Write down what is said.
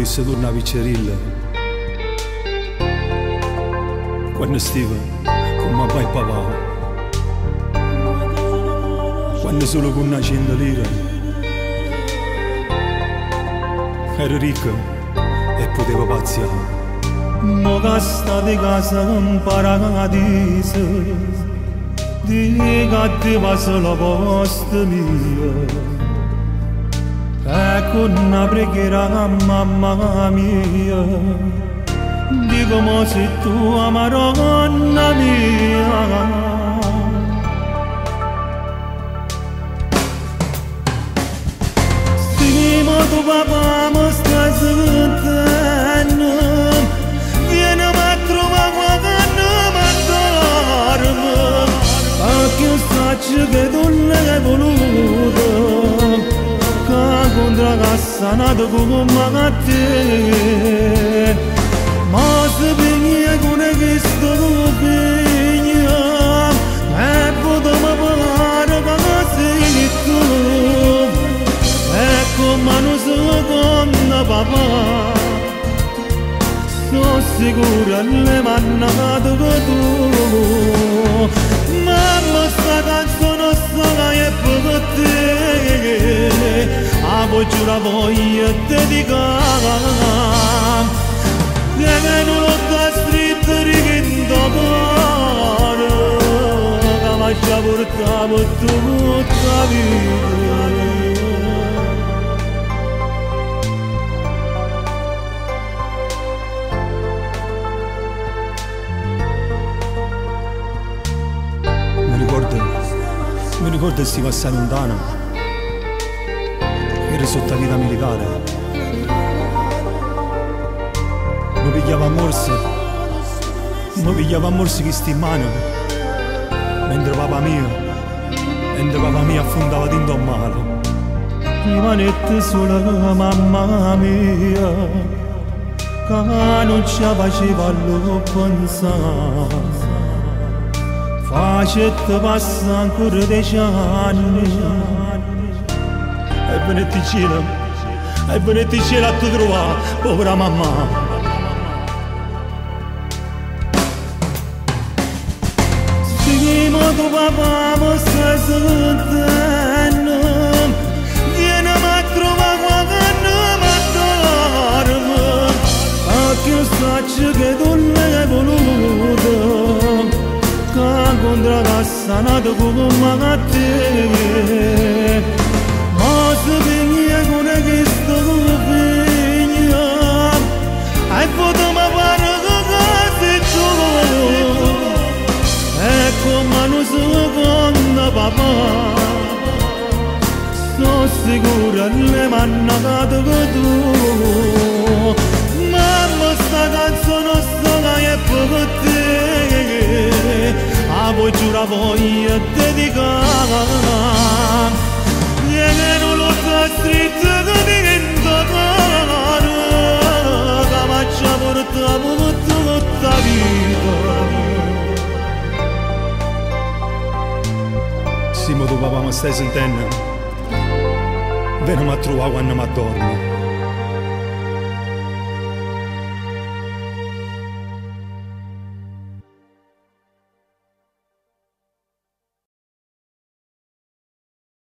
potesse tornare a Piccerilla, quando stiva con mamma e papà, quando solo con una 100 lire ero ricco e potevo pazziare. Mo che sta di casa un paradiso, di cattiva solo posto mio, e con una preghiera a mamma mia, dico mo se tu ama donna mia. Tu papà mi stai sentendo, vieni a trovare quando mi dormo, perché io so che tu l'hai voluto, che contro cassa nato come a te, ma se pigni con questo pigno, e potremmo parlare come sei tu. Ecco mano seconda papà, sono sicura le mannate che tu, mamma sta canzone sola è per te, a voi giura voglio dedicare, che non lo sta scritto richiendo cuore, che mi ha portato tutta la vita. Mi ricordo sti passare lontano, ero sotto la vita militare, mi pigliava a morsi chi sti in mano, mentre papà mia affondava dentro il mare. Rimanette sola mamma mia, che non ci faceva a pensare, facette passa ancora 10 anni, e venetti in cielo a te trovare, povera mamma. Sì, ma tu papà mi stai sentendo, vieni a trovare quando mi dormo, perché io so che tu l'hai voluto, che contro cassa nato come a te, ma se pigni con questo pigno, e potremmo fare che tu, ecco mano seconda papà, sono sicura le mannate che tu, mamma sta canzone sola è per te, a voi giura voglio dedicare, e non lo sta scritto che divento cuore, che mi ha portato tutta la vita. Sì, ma tu papà mi stai sentendo? Vieni a trovare quando mi addormo.